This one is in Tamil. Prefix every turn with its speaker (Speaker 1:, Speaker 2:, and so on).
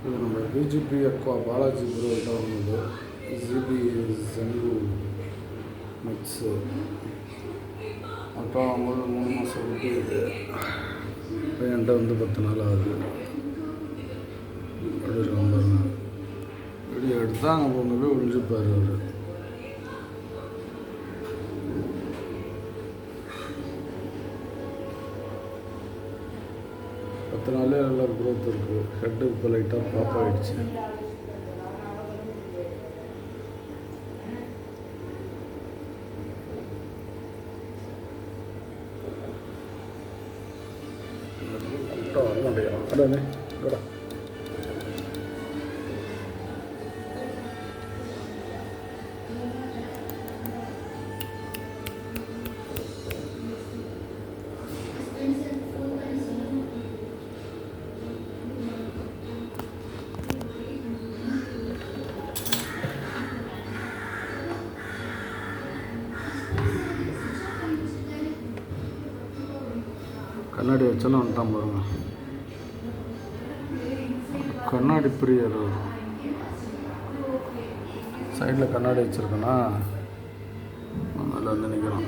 Speaker 1: இது நம்ம பிஜிபி அக்வா பாலாஜி ப்ரோட்ட வாங்கினது ஜிபி ஜெங்கு மிக்ஸு அப்போ வாங்கும்போது 3 மாதம் விட்டு இப்போ என்கிட்ட வந்து 10 நாள் ஆகுது. எடுக்கிறோம் பாருங்க, வீடியோ எடுத்தால் அங்கே கொண்டு போய் ஒழிஞ்சுப்பார் அவர். பத்து நாளே நல்ல க்ரோத் இருக்குது. ஹெட்டு இப்போ லைட்டாக பாப் ஆகிடுச்சு. வர மாட்டேங்கிறான் கடனே கடை. கண்ணாடி வச்சாலும் வந்துட்டான் பாருங்க. கண்ணாடி பிரியர் சைடில் கண்ணாடி வச்சுருக்கேன்னா அதில் வந்து நிற்கிறான்.